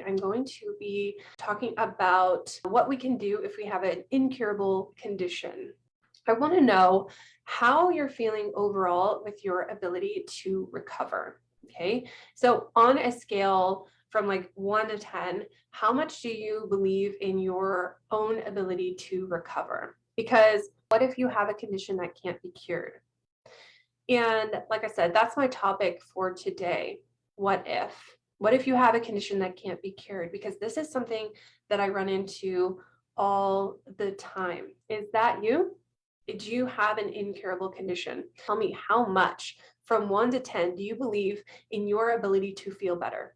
I'm going to be talking about what we can do if we have an incurable condition. I want to know how you're feeling overall with your ability to recover. Okay, so on a scale from like 1 to 10, how much do you believe in your own ability to recover? Because what if you have a condition that can't be cured? And like I said, that's my topic for today. What if? What if you have a condition that can't be cured? Because this is something that I run into all the time. Is that you? Do you have an incurable condition? Tell me, how much from 1 to 10 do you believe in your ability to feel better?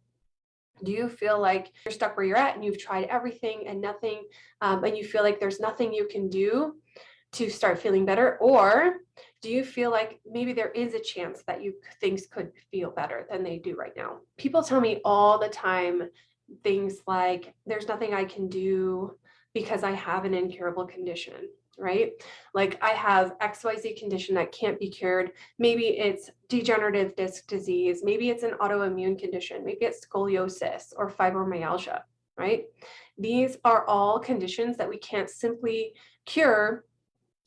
Do you feel like you're stuck where you're at and you've tried everything and nothing, and you feel like there's nothing you can do to start feeling better? Or do you feel like maybe there is a chance that things could feel better than they do right now? People tell me all the time things like, there's nothing I can do because I have an incurable condition, right? Like, I have XYZ condition that can't be cured. Maybe it's degenerative disc disease. Maybe it's an autoimmune condition. Maybe it's scoliosis or fibromyalgia, right? These are all conditions that we can't simply cure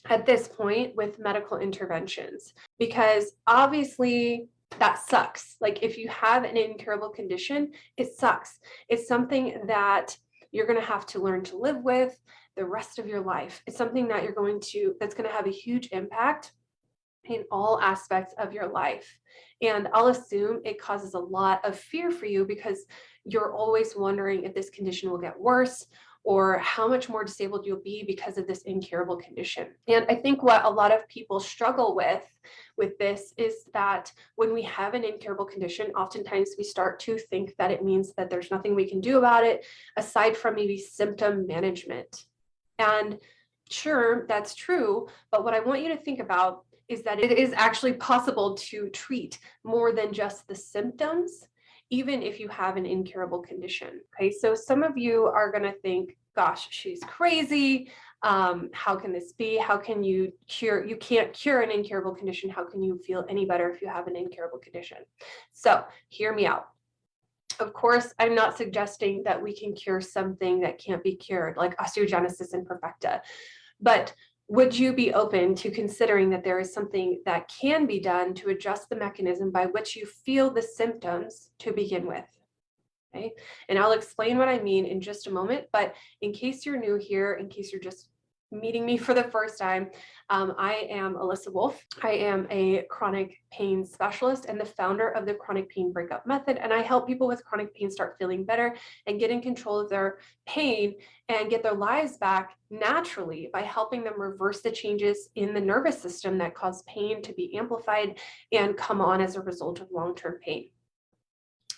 at this point with medical interventions, because obviously that sucks. Like, if you have an incurable condition, it sucks. It's something that you're going to have to learn to live with the rest of your life. It's something that that's going to have a huge impact in all aspects of your life. And I'll assume it causes a lot of fear for you, because you're always wondering if this condition will get worse, or how much more disabled you'll be because of this incurable condition. And I think what a lot of people struggle with this is that when we have an incurable condition, oftentimes we start to think that it means that there's nothing we can do about it aside from maybe symptom management. And sure, that's true, but what I want you to think about is that it is actually possible to treat more than just the symptoms, even if you have an incurable condition. Okay, so some of you are going to think, gosh, she's crazy. How can this be? How can you can't cure an incurable condition. How can you feel any better if you have an incurable condition? So hear me out. Of course, I'm not suggesting that we can cure something that can't be cured, like osteogenesis imperfecta, but would you be open to considering that there is something that can be done to adjust the mechanism by which you feel the symptoms to begin with? Okay, and I'll explain what I mean in just a moment, but in case you're new here, in case you're just meeting me for the first time, I am Alyssa Wolf. I am a chronic pain specialist and the founder of the Chronic Pain Breakup Method, and I help people with chronic pain start feeling better and get in control of their pain and get their lives back naturally by helping them reverse the changes in the nervous system that cause pain to be amplified and come on as a result of long-term pain.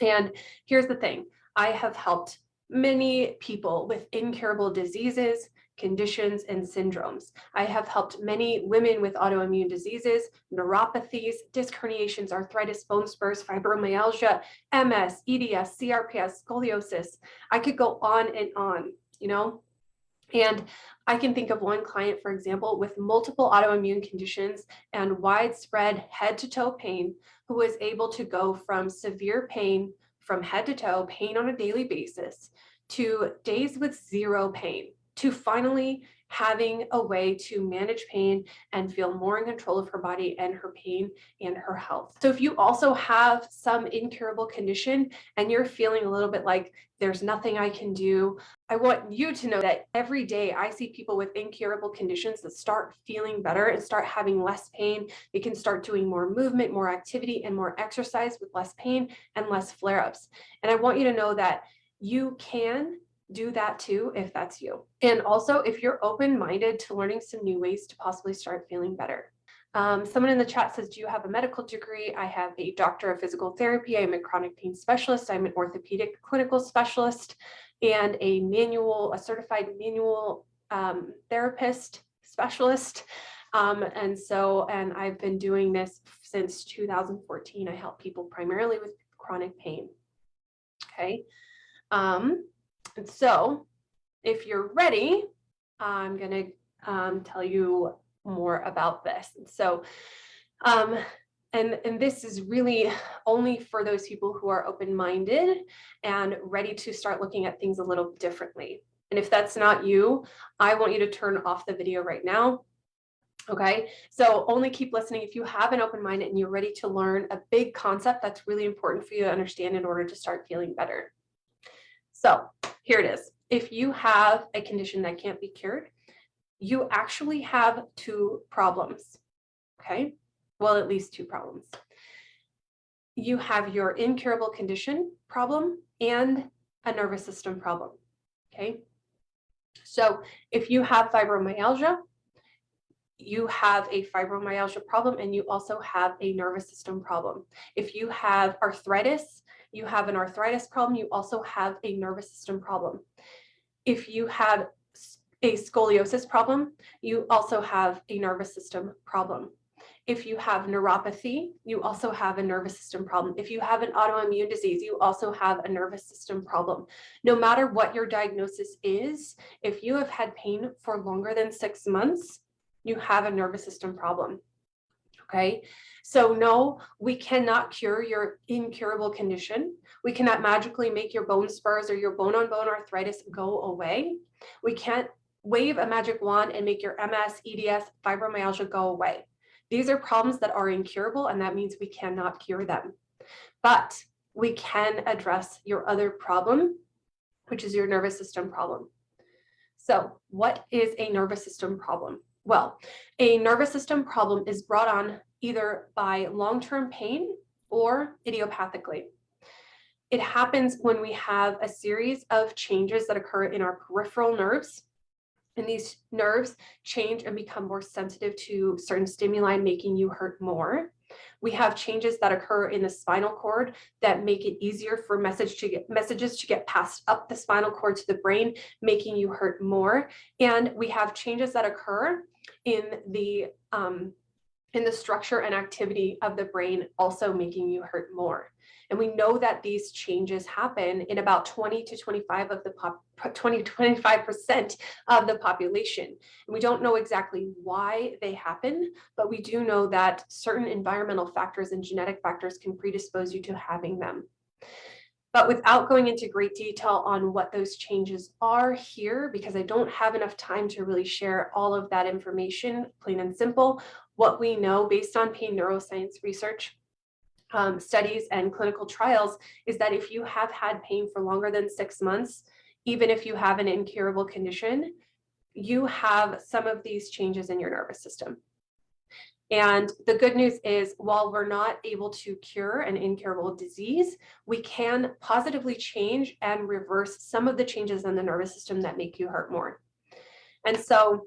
And here's the thing, I have helped many people with incurable diseases, conditions, and syndromes. I have helped many women with autoimmune diseases, neuropathies, disc herniations, arthritis, bone spurs, fibromyalgia, MS, EDS, CRPS, scoliosis. I could go on and on, And I can think of one client, for example, with multiple autoimmune conditions and widespread head-to-toe pain, who was able to go from severe pain from head to toe, pain on a daily basis, to days with zero pain, to finally having a way to manage pain and feel more in control of her body and her pain and her health. So if you also have some incurable condition and you're feeling a little bit like there's nothing I can do, I want you to know that every day I see people with incurable conditions that start feeling better and start having less pain. They can start doing more movement, more activity, and more exercise with less pain and less flare-ups. And I want you to know that you can do that too, if that's you. And also, if you're open-minded to learning some new ways to possibly start feeling better. Someone in the chat says, do you have a medical degree? I have a doctor of physical therapy. I'm a chronic pain specialist. I'm an orthopedic clinical specialist and a certified manual therapist specialist. And I've been doing this since 2014. I help people primarily with chronic pain. Okay. And so if you're ready, I'm going to tell you more about this. So And this is really only for those people who are open-minded and ready to start looking at things a little differently. And if that's not you, I want you to turn off the video right now. Okay, so only keep listening if you have an open mind and you're ready to learn a big concept that's really important for you to understand in order to start feeling better. So here it is. If you have a condition that can't be cured, you actually have two problems. Okay, well, at least two problems. You have your incurable condition problem and a nervous system problem. Okay, so if you have fibromyalgia, you have a fibromyalgia problem and you also have a nervous system problem. If you have arthritis, you have an arthritis problem, you also have a nervous system problem. If you have a scoliosis problem, you also have a nervous system problem. If you have neuropathy, you also have a nervous system problem. If you have an autoimmune disease, you also have a nervous system problem. No matter what your diagnosis is, if you have had pain for longer than 6 months, you have a nervous system problem. Okay, so no, we cannot cure your incurable condition. We cannot magically make your bone spurs or your bone-on-bone arthritis go away. We can't wave a magic wand and make your MS, EDS, fibromyalgia go away. These are problems that are incurable, and that means we cannot cure them. But we can address your other problem, which is your nervous system problem. So what is a nervous system problem? Well, a nervous system problem is brought on either by long-term pain or idiopathically. It happens when we have a series of changes that occur in our peripheral nerves, and these nerves change and become more sensitive to certain stimuli, making you hurt more. We have changes that occur in the spinal cord that make it easier for messages to get passed up the spinal cord to the brain, making you hurt more. And we have changes that occur in the structure and activity of the brain, also making you hurt more. And we know that these changes happen in about 20 to 25% of the population. And we don't know exactly why they happen, but we do know that certain environmental factors and genetic factors can predispose you to having them. But without going into great detail on what those changes are here, because I don't have enough time to really share all of that information, plain and simple, what we know based on pain neuroscience research, studies and clinical trials is that if you have had pain for longer than 6 months, even if you have an incurable condition, you have some of these changes in your nervous system. And the good news is, while we're not able to cure an incurable disease, we can positively change and reverse some of the changes in the nervous system that make you hurt more. And so,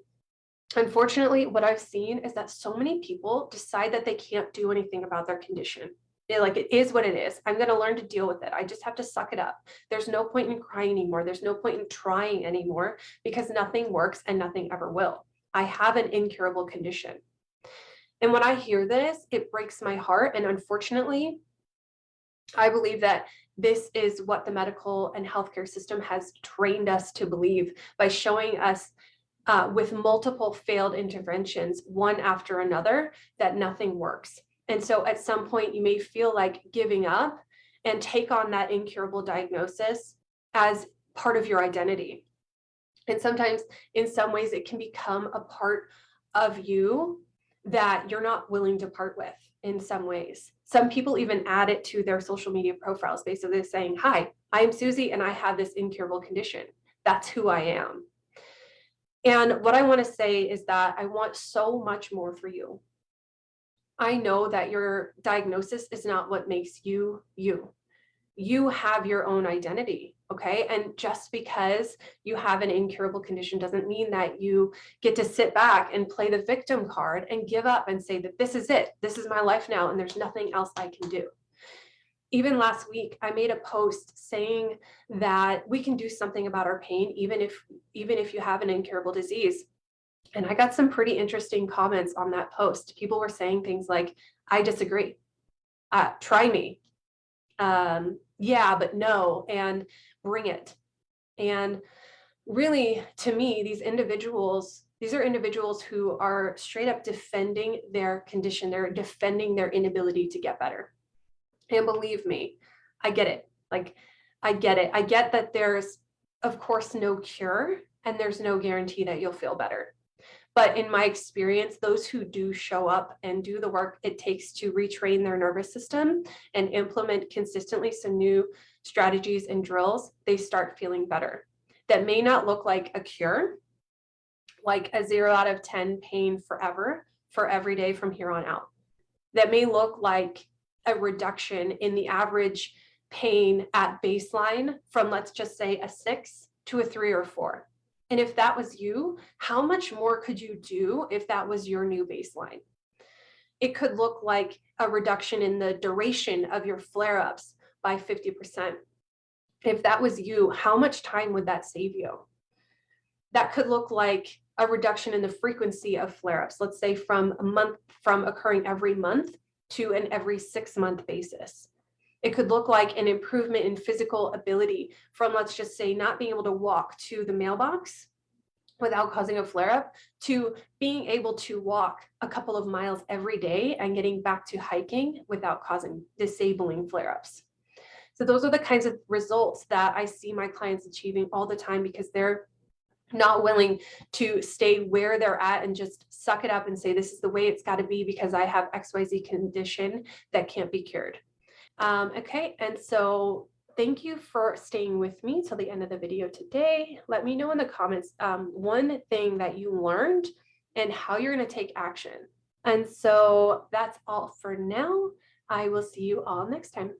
unfortunately, what I've seen is that so many people decide that they can't do anything about their condition. Like, it is what it is. I'm going to learn to deal with it. I just have to suck it up. There's no point in crying anymore. There's no point in trying anymore because nothing works and nothing ever will. I have an incurable condition. And when I hear this, it breaks my heart. And unfortunately, I believe that this is what the medical and healthcare system has trained us to believe by showing us with multiple failed interventions, one after another, that nothing works. And so at some point, you may feel like giving up and take on that incurable diagnosis as part of your identity. And sometimes, in some ways, it can become a part of you that you're not willing to part with in some ways. Some people even add it to their social media profiles, basically saying, "Hi, I'm Susie and I have this incurable condition. That's who I am." And what I want to say is that I want so much more for you. I know that your diagnosis is not what makes you you. You have your own identity, okay? And just because you have an incurable condition doesn't mean that you get to sit back and play the victim card and give up and say that this is it. This is my life now and there's nothing else I can do. Even last week, I made a post saying that we can do something about our pain, even if you have an incurable disease. And I got some pretty interesting comments on that post. People were saying things like, "I disagree. Try me. Yeah, but no, and bring it." And really, to me, these individuals, These are individuals who are straight up defending their condition. They're defending their inability to get better. And believe me, I get it. Like, I get it. I get that there's, of course, no cure and there's no guarantee that you'll feel better. But in my experience, those who do show up and do the work it takes to retrain their nervous system and implement consistently some new strategies and drills, they start feeling better. That may not look like a cure, like a 0 out of 10 pain forever for every day from here on out. That may look like a reduction in the average pain at baseline from, let's just say, a 6 to a 3 or 4. And if that was you, how much more could you do if that was your new baseline? It could look like a reduction in the duration of your flare-ups by 50%. If that was you, how much time would that save you? That could look like a reduction in the frequency of flare-ups, let's say from occurring every month to an every 6-month basis. It could look like an improvement in physical ability from, let's just say, not being able to walk to the mailbox without causing a flare-up to being able to walk a couple of miles every day and getting back to hiking without causing disabling flare-ups. So those are the kinds of results that I see my clients achieving all the time because they're not willing to stay where they're at and just suck it up and say, this is the way it's got to be because I have XYZ condition that can't be cured. Okay, and so thank you for staying with me till the end of the video today. Let me know in the comments one thing that you learned and how you're going to take action. And so that's all for now. I will see you all next time.